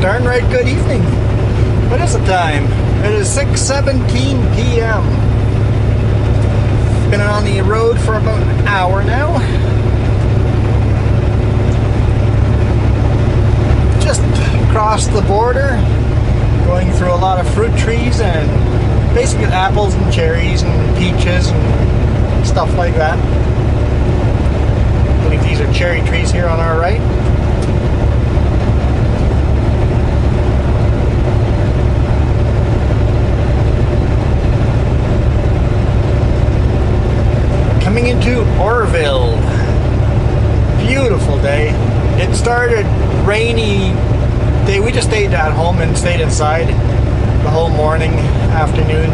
darn right good evening. What is the time? It is 6:17 p.m. Been on the road for about an hour now. Just crossed the border, going through a lot of fruit trees and basically apples and cherries and peaches and stuff like that. I believe these are cherry trees here on our right. Coming into Orville. Beautiful day. It started rainy day. We just stayed at home and stayed inside the whole morning, afternoon.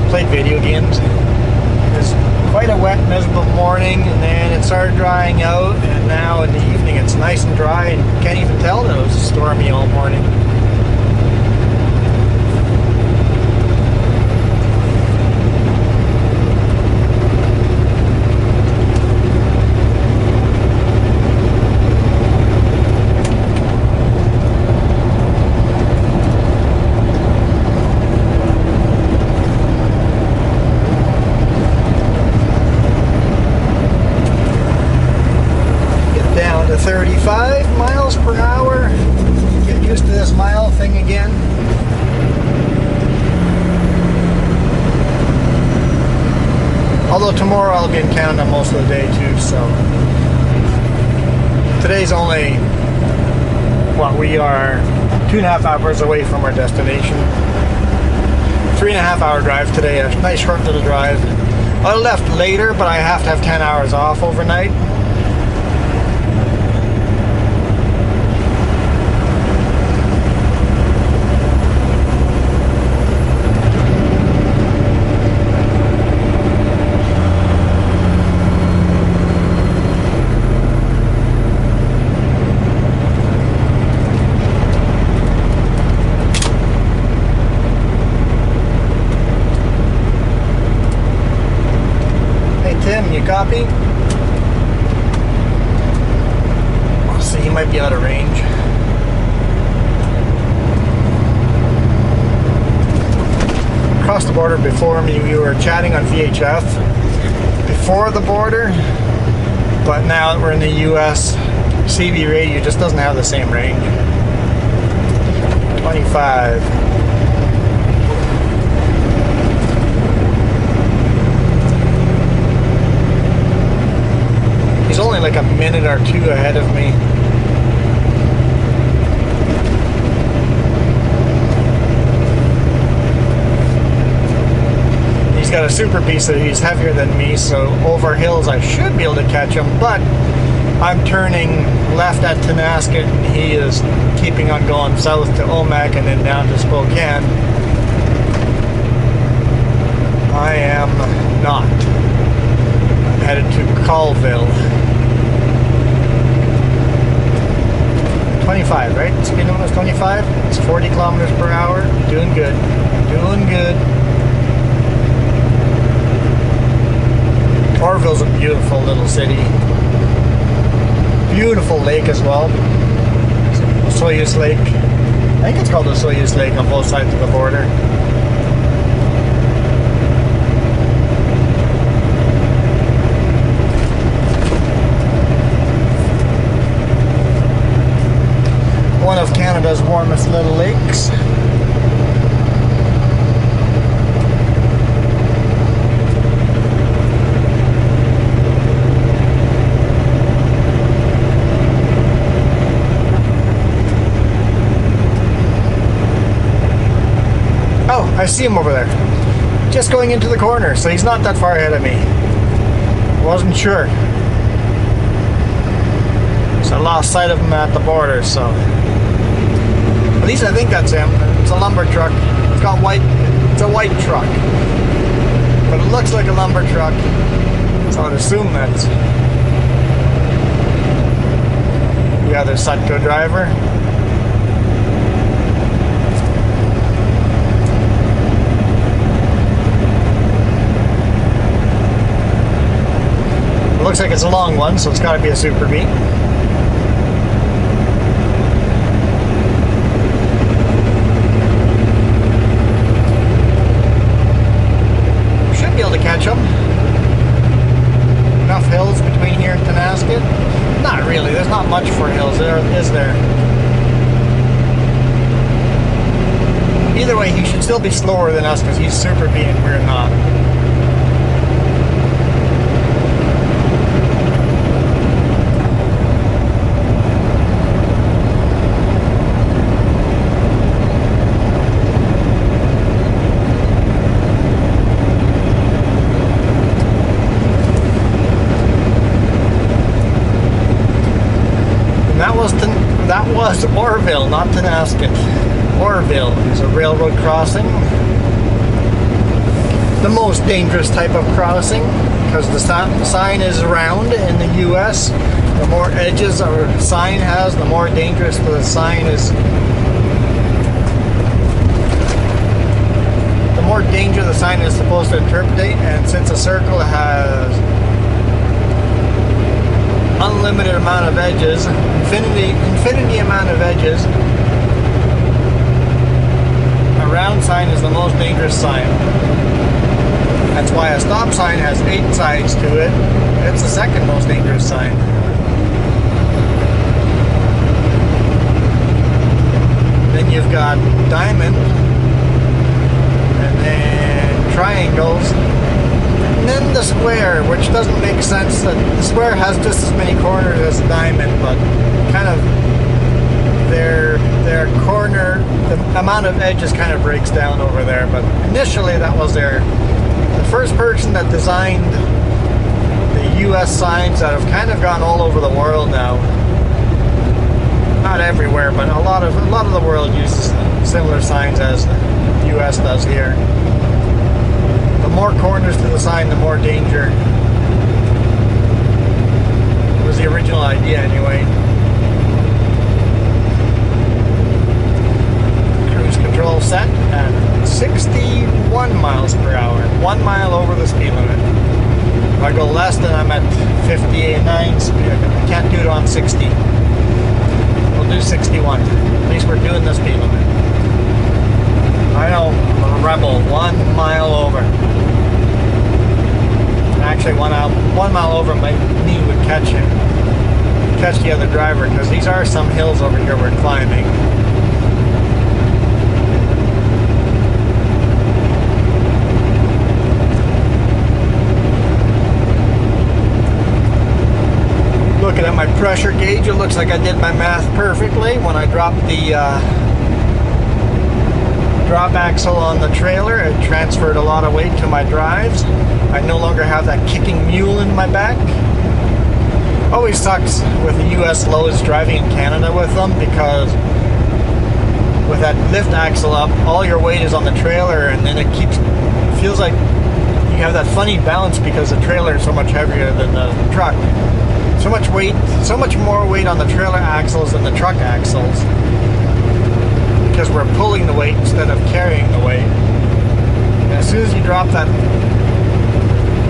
Played video games. It was quite a wet, miserable morning, and then it started drying out, and now in the evening it's nice and dry, and you can't even tell that it was stormy all morning. Down to 35 miles per hour. Get used to this mile thing again. Although tomorrow I'll be in Canada most of the day too, so today's only we are 2.5 hours away from our destination. 3.5 hour drive today, a nice short little drive. I left later, but I have to have 10 hours off overnight. Tim, you copy? Oh, so you might be out of range. Across the border before me, we were chatting on VHF before the border, but now that we're in the US, CB radio just doesn't have the same range. 25. He's only like a minute or two ahead of me. He's got a super piece that he's heavier than me, so over hills I should be able to catch him, but I'm turning left at Tonasket and he is keeping on going south to Omak and then down to Spokane. I am not. I'm headed to Colville. 25, right? Speed limit was 25. It's 40 kilometers per hour. Doing good. Doing good. Orville's a beautiful little city. Beautiful lake as well. Soyuz Lake. I think it's called the Soyuz Lake on both sides of the border. One of Canada's warmest little lakes. Oh, I see him over there. Just going into the corner, so he's not that far ahead of me. Wasn't sure. So I lost sight of him at the border, so. At least I think that's him. It's a lumber truck. It's got white. It's a white truck, but it looks like a lumber truck, so I'd assume that's the other Sutco driver. It looks like it's a long one, so it's got to be a Super B. difference there. Either way, he should still be slower than us because he's super B and we're not. That was Orville, not Tonasket. Orville is a railroad crossing. The most dangerous type of crossing because the sign is round in the US. The more edges a sign has, the more dangerous the sign is. The more danger the sign is supposed to interpret, and since a circle has unlimited amount of edges, infinity amount of edges, a round sign is the most dangerous sign. That's why a stop sign has 8 sides to it. It's the second most dangerous sign. Then you've got diamond, and then triangles, and then the square, which doesn't make sense. The square has just as many corners as the diamond, but kind of their corner, the amount of edges kind of breaks down over there. But initially that was the first person that designed the US signs that have kind of gone all over the world now. Not everywhere, but a lot of the world uses similar signs as the US does here. The more corners to the sign, the more danger. It was the original idea anyway. Cruise control set at 61 miles per hour. 1 mile over the speed limit. If I go less, then I'm at 59 speed. I can't do it on 60. We'll do 61. At least we're doing the speed limit. I know, I'm a rebel. 1 mile over. Actually, 1 mile over, my knee would catch the other driver, because these are some hills over here we're climbing. Looking at my pressure gauge, it looks like I did my math perfectly. When I dropped the drop axle on the trailer, it transferred a lot of weight to my drives. I no longer have that kicking mule in my back. Always sucks with the US loads driving in Canada with them, because with that lift axle up, all your weight is on the trailer, and then it feels like you have that funny balance because the trailer is so much heavier than the truck. So much weight, so much more weight on the trailer axles than the truck axles, because we're pulling the weight instead of carrying the weight. And as soon as you drop that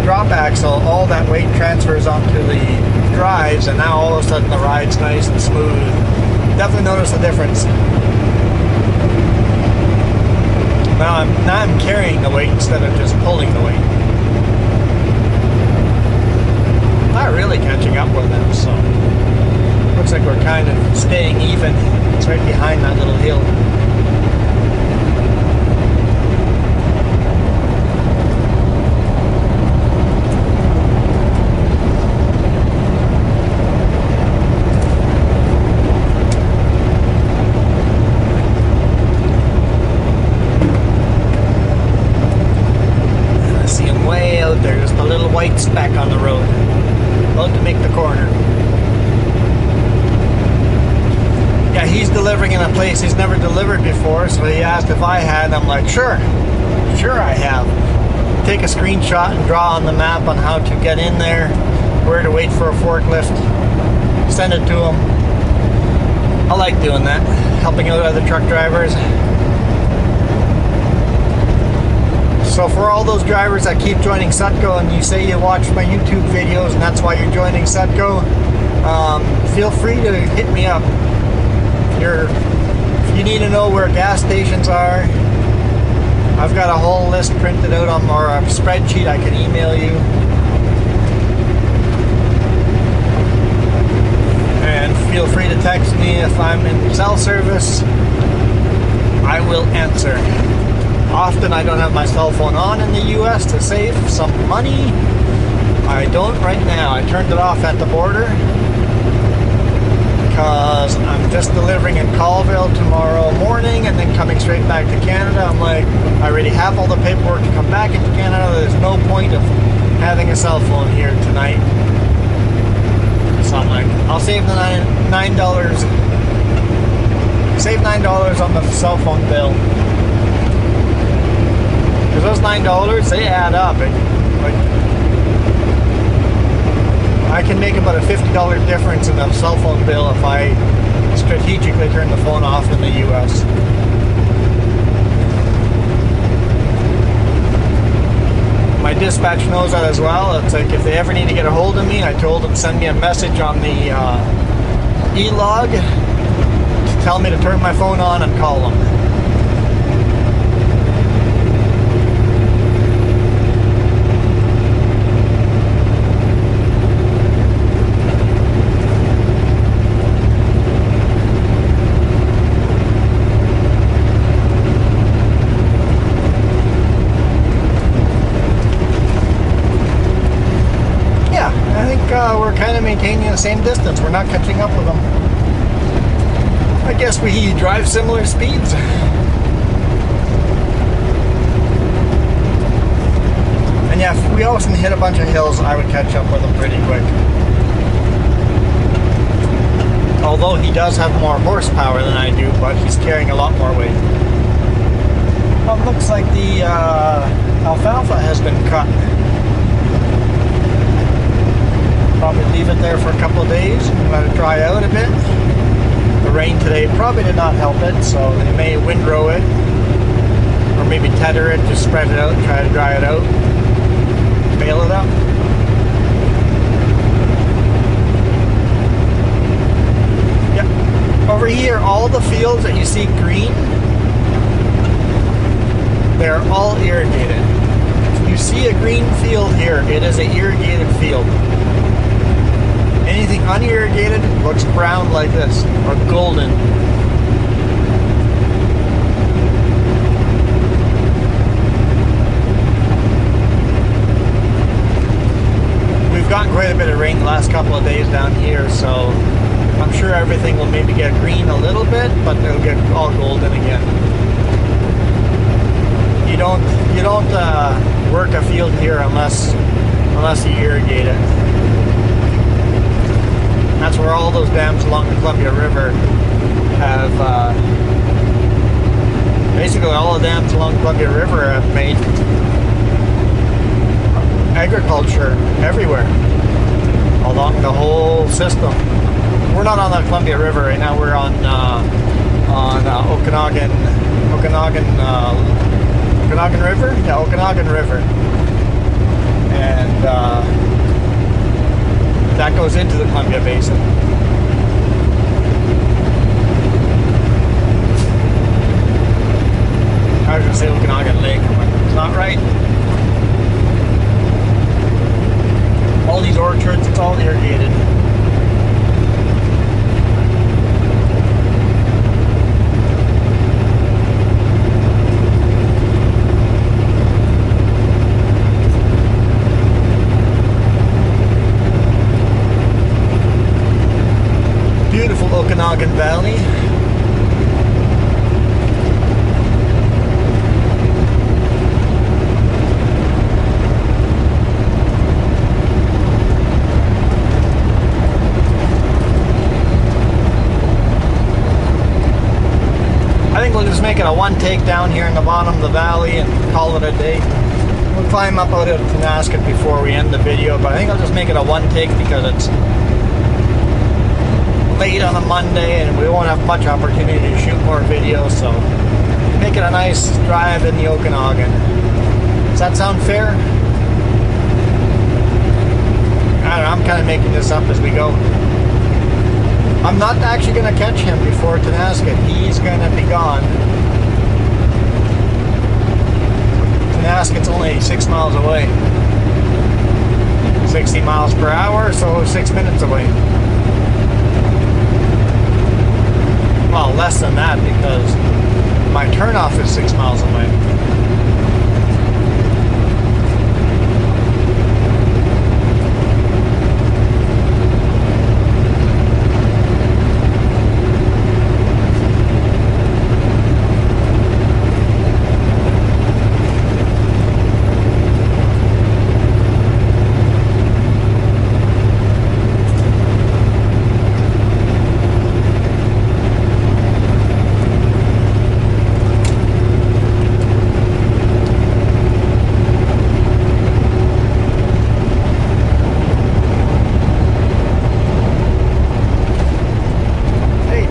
drop axle, all that weight transfers onto the drives, and now all of a sudden the ride's nice and smooth. Definitely notice the difference. Now I'm carrying the weight instead of just pulling the weight. Not really catching up with them, so looks like we're kind of staying even. It's right behind that little hill. I see him way out there, just a little white speck on the road. About to make the corner. Yeah, he's delivering in a place he's never delivered before, so he asked if I had. I'm like, sure I have. Take a screenshot and draw on the map on how to get in there, where to wait for a forklift, send it to him. I like doing that, helping out other truck drivers. So for all those drivers that keep joining Cutco, and you say you watch my YouTube videos and that's why you're joining Cutco, feel free to hit me up. If you need to know where gas stations are, I've got a whole list printed out on our spreadsheet I can email you. And feel free to text me if I'm in cell service, I will answer. Often I don't have my cell phone on in the US to save some money. I don't right now. I turned it off at the border because I'm just delivering in Colville tomorrow morning and then coming straight back to Canada. I'm like, I already have all the paperwork to come back into Canada. There's no point of having a cell phone here tonight. So I'm like, I'll save the $9. Save $9 on the cell phone bill. Because those $9, they add up. I can make about a $50 difference in a cell phone bill if I strategically turn the phone off in the US. My dispatch knows that as well. It's like if they ever need to get a hold of me, I told them to send me a message on the e-log to tell me to turn my phone on and call them. We're kind of maintaining the same distance. We're not catching up with them. I guess we drive similar speeds. And yeah, if we often hit a bunch of hills, I would catch up with him pretty quick. Although he does have more horsepower than I do, but he's carrying a lot more weight. Well, it looks like the alfalfa has been cut. Probably leave it there for a couple of days and let it dry out a bit. The rain today probably did not help it, so they may windrow it or maybe tether it, just spread it out and try to dry it out, bale it up. Yep. Over here, all the fields that you see green, they're all irrigated. If you see a green field here, it is an irrigated field. Anything unirrigated looks brown like this, or golden. We've gotten quite a bit of rain the last couple of days down here, so I'm sure everything will maybe get green a little bit, but it'll get all golden again. You don't work a field here unless you irrigate it. That's where all those dams along the Columbia River have, basically all the dams along the Columbia River have made agriculture everywhere, along the whole system. We're not on the Columbia River right now, we're on Okanogan River? Yeah, Okanogan River. And, that goes into the Columbia Basin. I was going to say Okanogan Lake, but it's not right. All these orchards, it's all irrigated. Beautiful Okanogan Valley. I think we'll just make it a one take down here in the bottom of the valley and call it a day. We'll climb up out of Tonasket before we end the video, but I think I'll just make it a one take because it's late on a Monday and we won't have much opportunity to shoot more videos, so make it a nice drive in the Okanogan. Does that sound fair? I don't know, I'm kind of making this up as we go. I'm not actually going to catch him before Tonasket. He's going to be gone. Tonasket's only 6 miles away. 60 miles per hour, so 6 minutes away. Well, less than that because my turnoff is 6 miles away.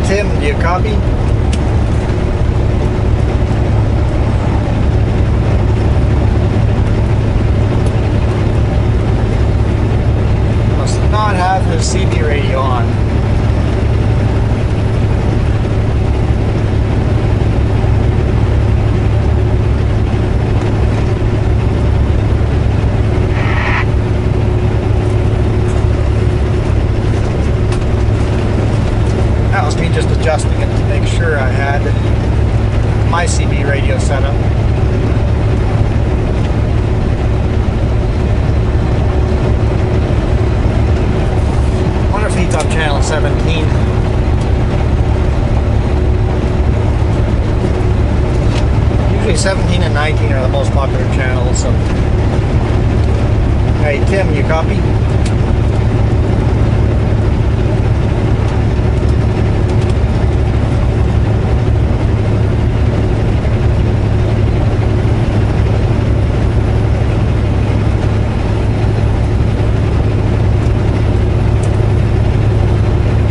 Tim, do you copy? Must not have his CB radio on. Just adjusting it to make sure I had my CB radio set up. I wonder if he's on channel 17. Usually 17 and 19 are the most popular channels. So. Hey Tim, you copy?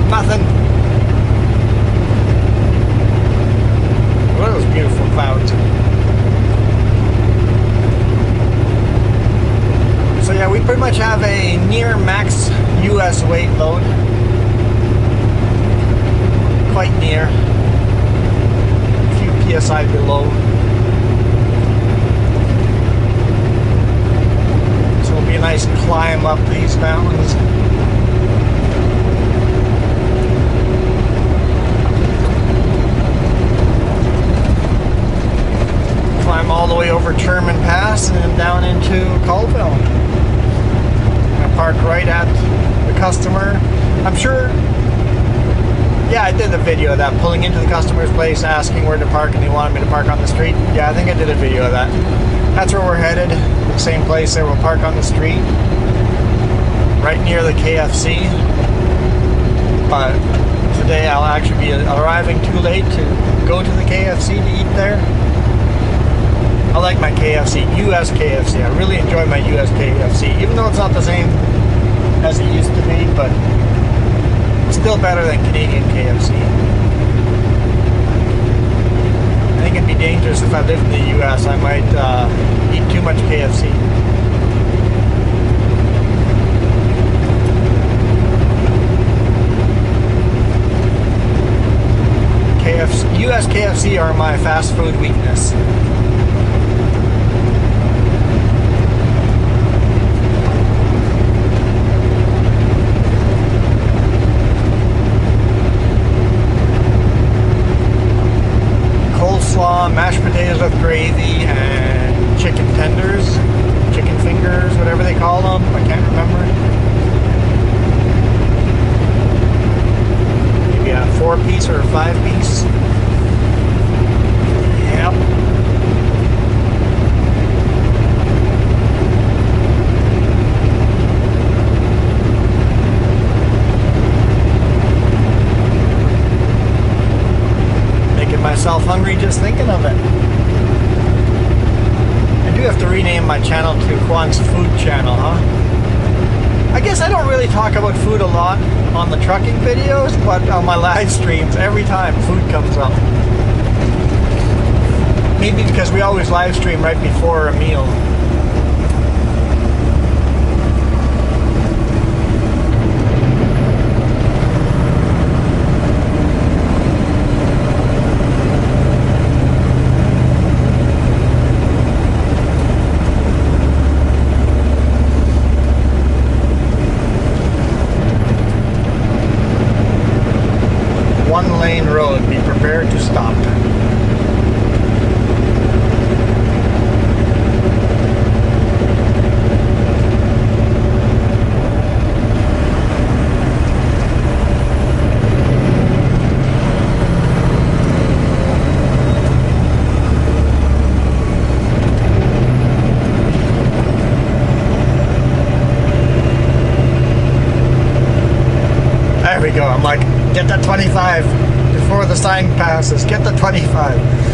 Nothing. What are those beautiful clouds? So yeah, we pretty much have a near max US weight load. Quite near. A few PSI below. So it'll be a nice climb up these mountains. Climb all the way over Sherman Pass and then down into Colville. I park right at the customer. I'm sure, yeah, I did a video of that, pulling into the customer's place, asking where to park, and he wanted me to park on the street. Yeah, I think I did a video of that. That's where we're headed, the same place there. We'll park on the street, right near the KFC. But today I'll actually be arriving too late to go to the KFC to eat there. I like my KFC, US KFC. I really enjoy my US KFC, even though it's not the same as it used to be, but it's still better than Canadian KFC. I think it'd be dangerous if I lived in the US. I might eat too much KFC. US KFC are my fast food weakness. Mashed potatoes with gravy and chicken tenders, chicken fingers, whatever they call them. I can't remember. Maybe a 4-piece or a 5-piece. Yep. Myself hungry just thinking of it. I do have to rename my channel to Juan's Food Channel, huh? I guess I don't really talk about food a lot on the trucking videos, but on my live streams, every time food comes up. Maybe because we always live stream right before a meal. One-lane road There we go. I'm like, get that 25 before the sign passes. Get the 25.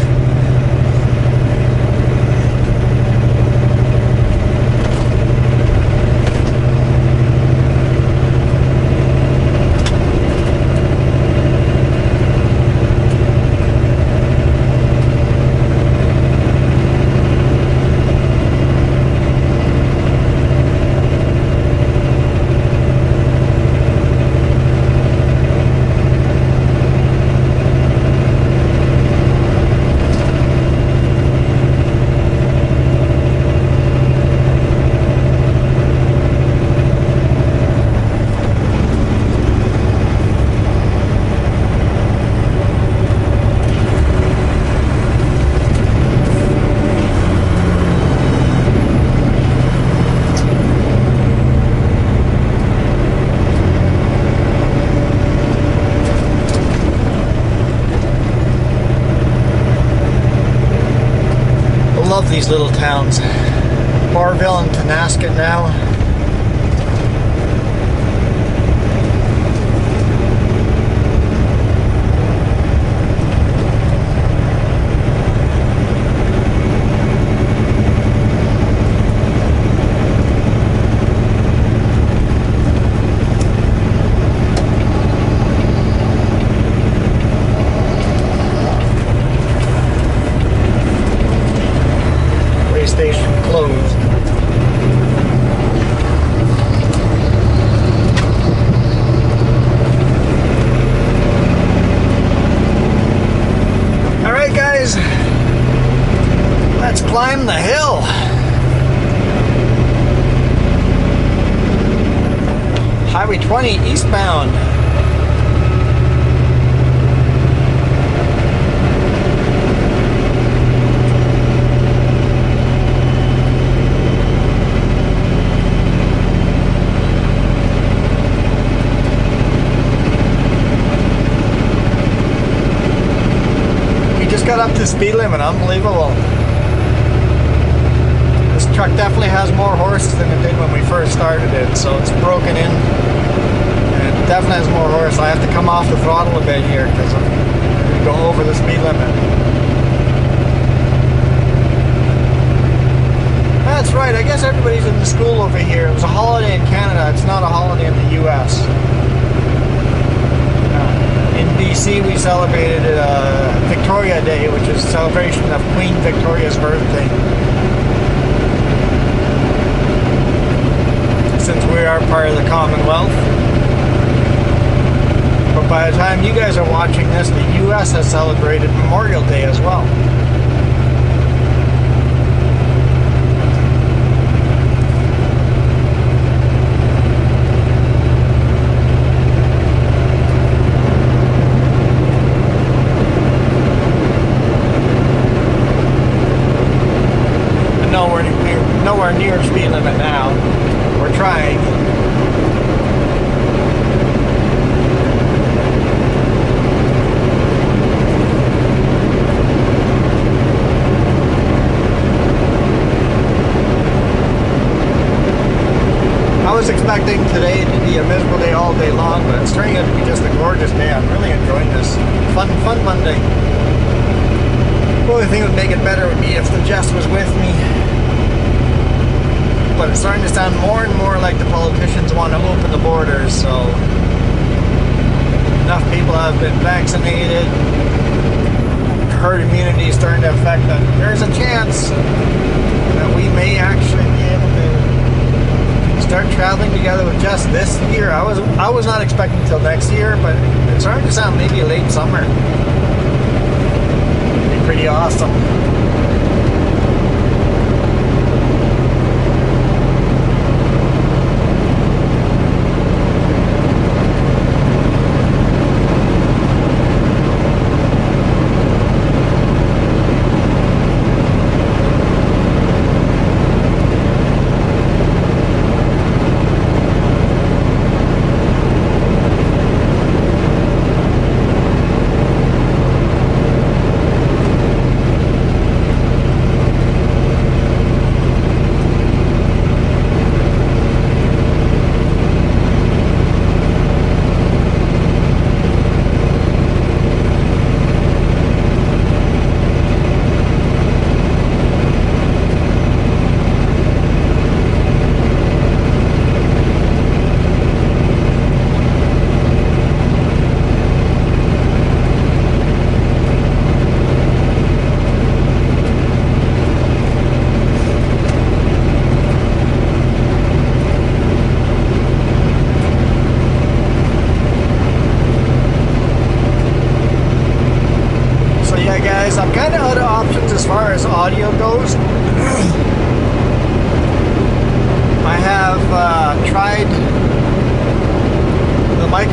Love these little towns. Orville and Tonasket now. Station closed. All right, guys, let's climb the hill. Highway 20 eastbound. Got up to speed limit, unbelievable. This truck definitely has more horses than it did when we first started it, so it's broken in, and it definitely has more horse. I have to come off the throttle a bit here because I'm going to go over the speed limit. That's right, I guess everybody's in the school over here. It was a holiday in Canada, it's not a holiday in the US. In BC, we celebrated Victoria Day, which is a celebration of Queen Victoria's birthday. Since we are part of the Commonwealth. But by the time you guys are watching this, the US has celebrated Memorial Day as well. Nowhere near speed limit now. We're trying. I was expecting today to be a miserable day all day long, but it's turning out to be just a gorgeous day. I'm really enjoying this. Fun Monday. The only thing that would make it better would be if the Jess was with me. But it's starting to sound more and more like the politicians want to open the borders, so enough people have been vaccinated, herd immunity is starting to affect them. There's a chance that we may actually be able to start traveling together with just this year. I was not expecting until next year, but it's starting to sound maybe late summer. It'd be pretty awesome.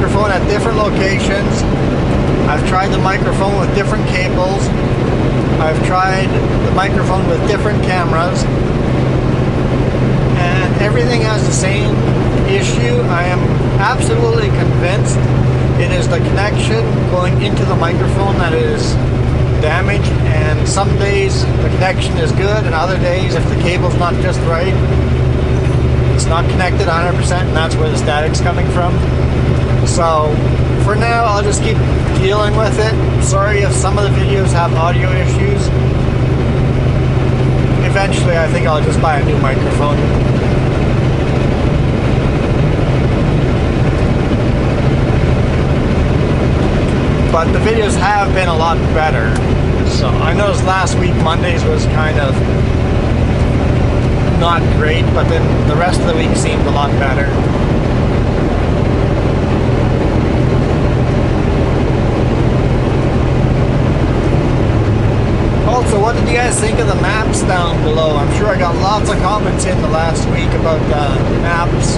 microphone at different locations. I've tried the microphone with different cables. I've tried the microphone with different cameras. And everything has the same issue. I am absolutely convinced it is the connection going into the microphone that is damaged. And some days the connection is good, and other days, if the cable's not just right, it's not connected 100%, and that's where the static's coming from. So for now, I'll just keep dealing with it. Sorry if some of the videos have audio issues. Eventually, I think I'll just buy a new microphone. But the videos have been a lot better. So I noticed last week Mondays was kind of not great, but then the rest of the week seemed a lot better. Also, what did you guys think of the maps down below? I'm sure I got lots of comments in the last week about the maps.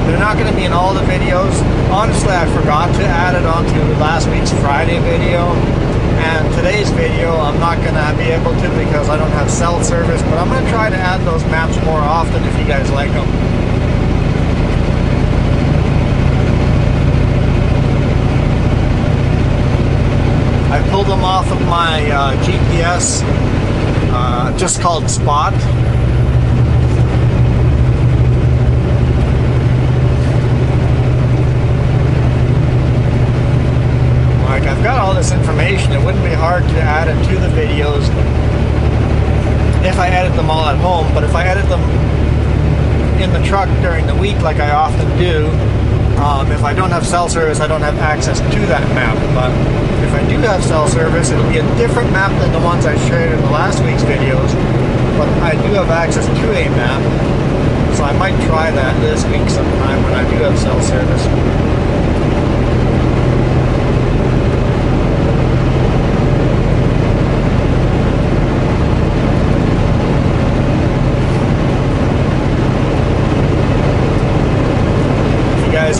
They're not going to be in all the videos. Honestly, I forgot to add it onto last week's Friday video. And today's video, I'm not going to be able to because I don't have cell service. But I'm going to try to add those maps more often if you guys like them. I pulled them off of my GPS, just called Spot. Like, I've got all this information. It wouldn't be hard to add it to the videos if I edit them all at home. But if I edit them in the truck during the week like I often do, if I don't have cell service, I don't have access to that map. But if I do have cell service, it'll be a different map than the ones I shared in the last week's videos. But I do have access to a map, so I might try that this week sometime when I do have cell service.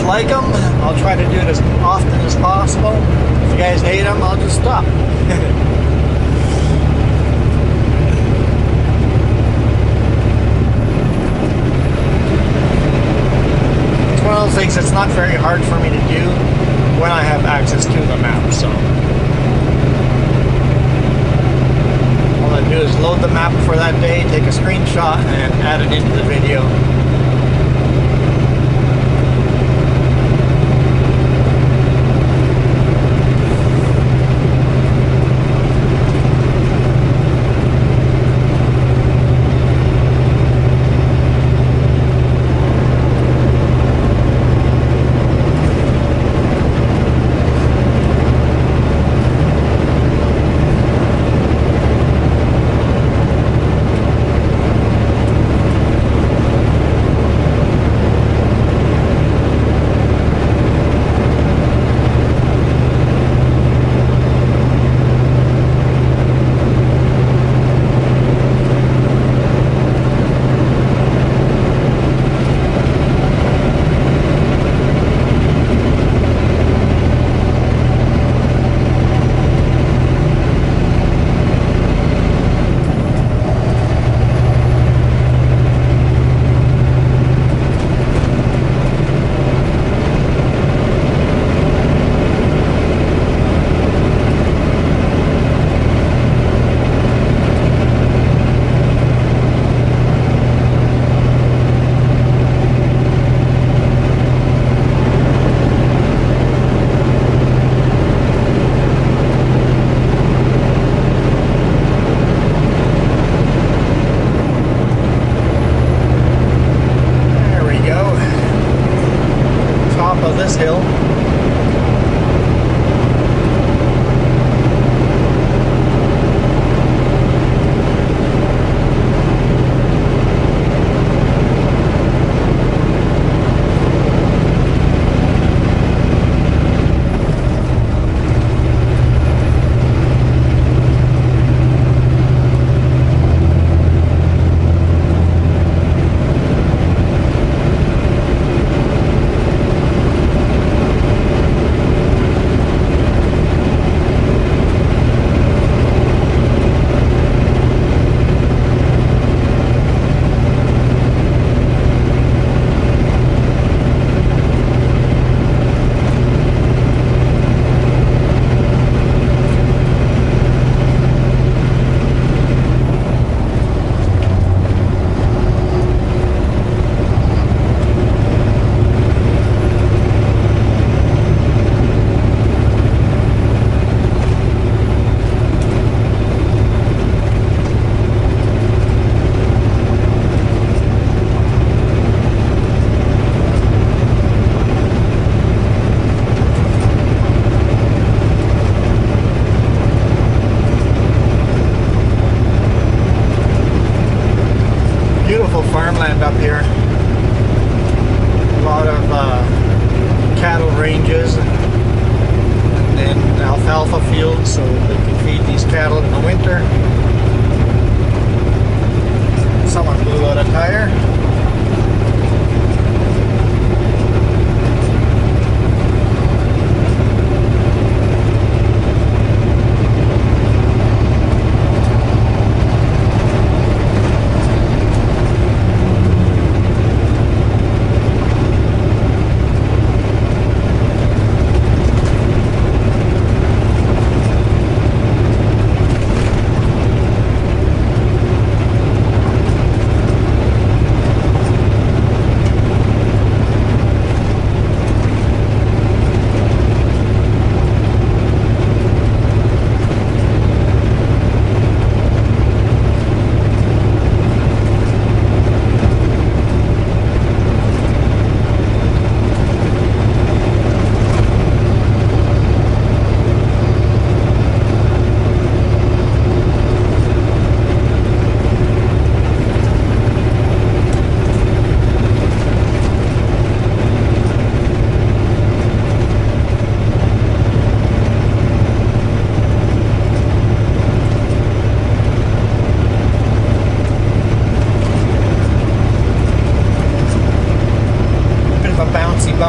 Like them, I'll try to do it as often as possible. If you guys hate them, I'll just stop. It's one of those things that's not very hard for me to do when I have access to the map. So all I do is load the map for that day, take a screenshot, and add it into the video.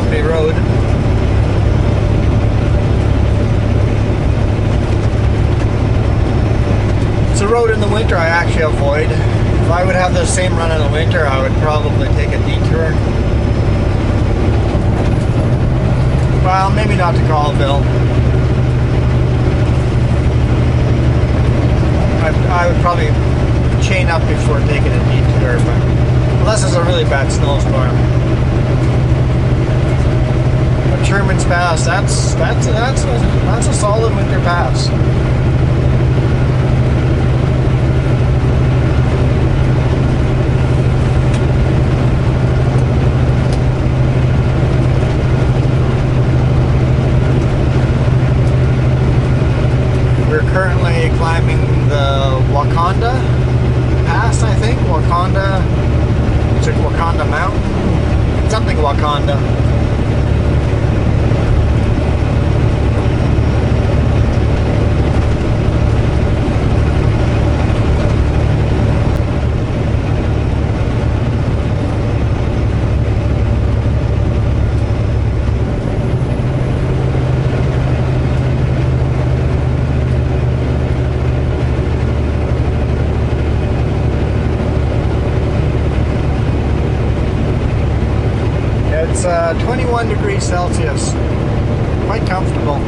bumpy road. It's a road in the winter I actually avoid. If I would have the same run in the winter, I would probably take a detour. Well, maybe not to Colville. I would probably chain up before taking a detour, but unless it's a really bad snowstorm. But Sherman's Pass, that's a solid winter pass. Currently climbing the Wakanda Pass, I think. It's like Wakanda Mountain. Something Wakanda. It's 21 degrees Celsius. Quite comfortable.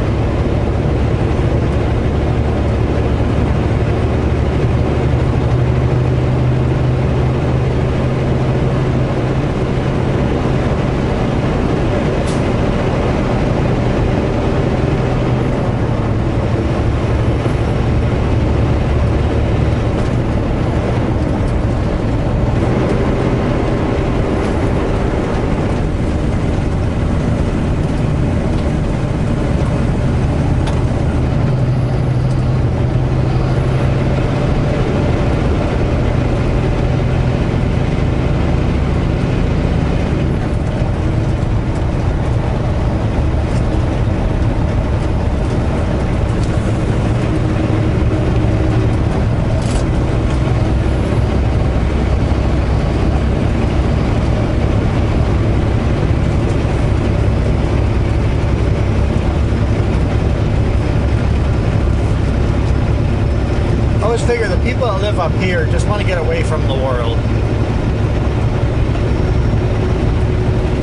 Figure the people that live up here just want to get away from the world.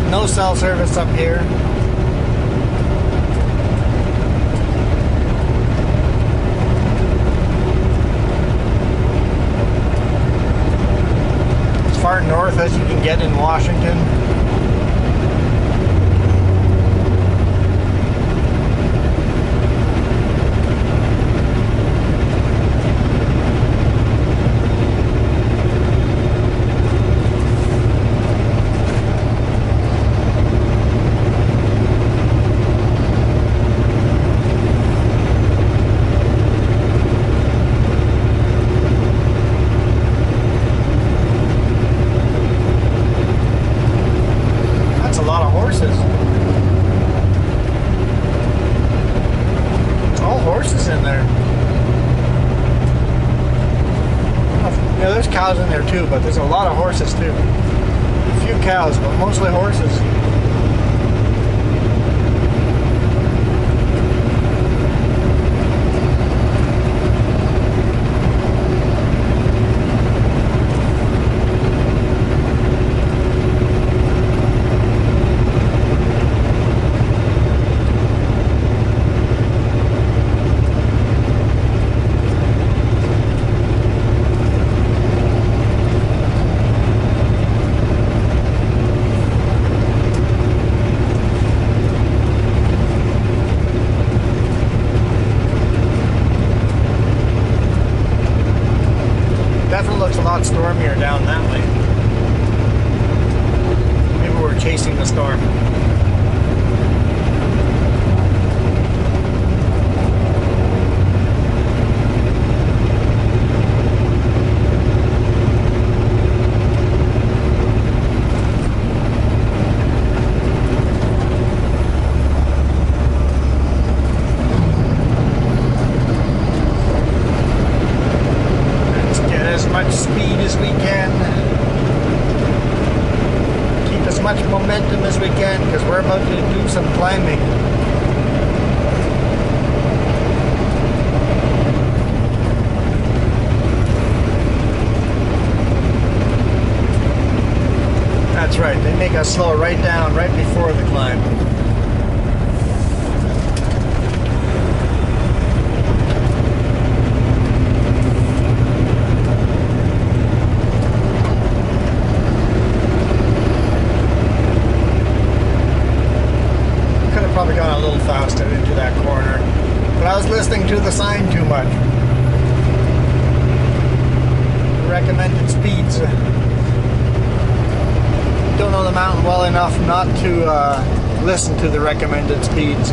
No cell service up here. As far north as you can get in Washington. Cows in there too, but there's a lot of horses too. A few cows, but mostly horses. Stormier down that way. Maybe we're chasing the storm. Let's get as much speed as we can. about to do some climbing. That's right, they make us slow right down right before the climb. Could have probably gone a little faster into that corner, but I was listening to the sign too much. Recommended speeds. Don't know the mountain well enough not to listen to the recommended speeds.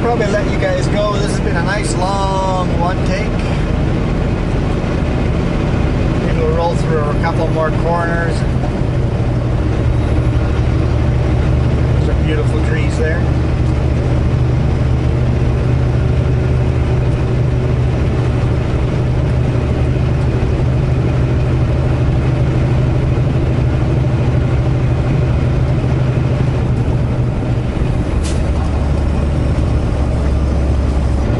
probably let you guys go. This has been a nice long one take. Maybe we'll roll through a couple more corners. There's a beautiful trees there.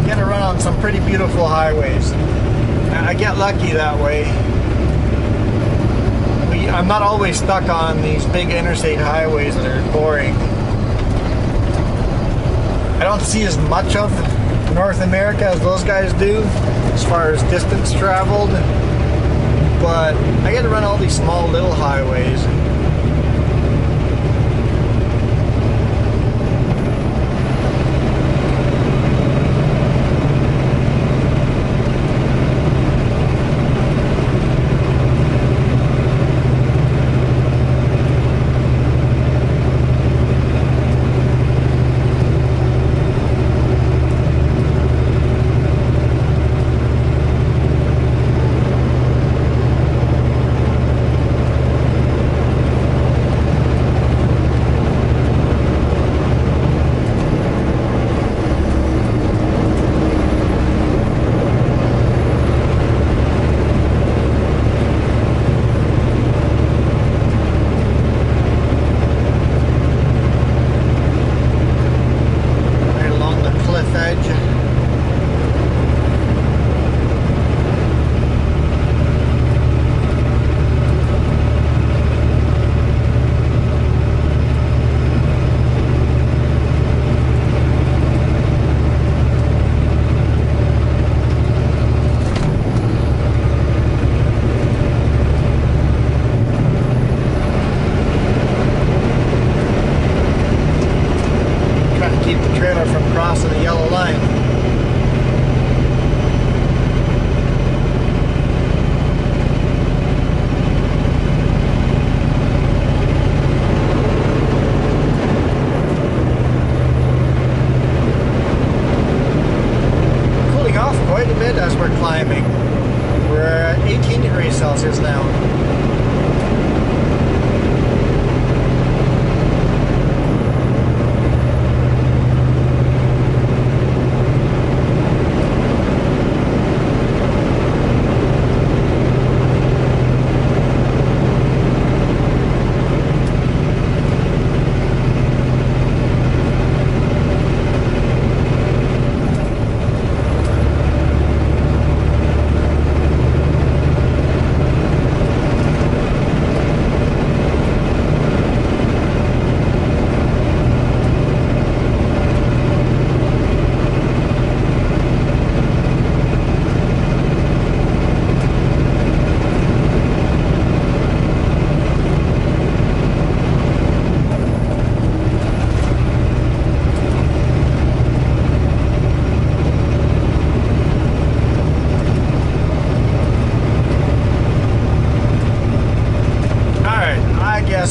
Get to run on some pretty beautiful highways. I get lucky that way. I'm not always stuck on these big interstate highways that are boring. I don't see as much of North America as those guys do as far as distance traveled, but I get to run all these small little highways. As we're climbing, we're at 18 degrees Celsius now.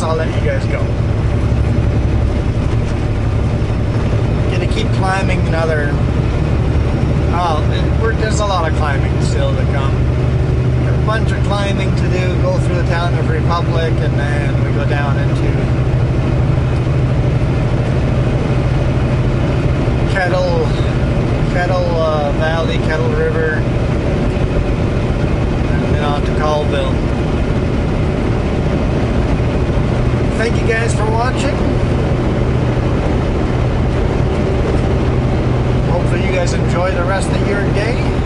I'll let you guys go. Gonna keep climbing another. There's a lot of climbing still to come. A bunch of climbing to do. Go through the town of Republic, and then we go down into Kettle Valley, Kettle River, and then on to Colville. Thank you guys for watching. Hopefully you guys enjoy the rest of your day.